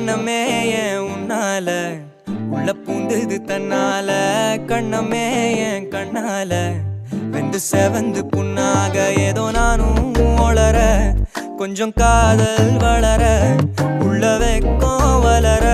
எண்ணமே ஏன் உன்னால உள்ள பூந்தது தன்னால கண்ணமே ஏன் கண்ணால வெந்து செவந்து புண்ணாக ஏதோ நானும் ஒளர கொஞ்சம் காதல் வளர உள்ள வெக்கம் வளர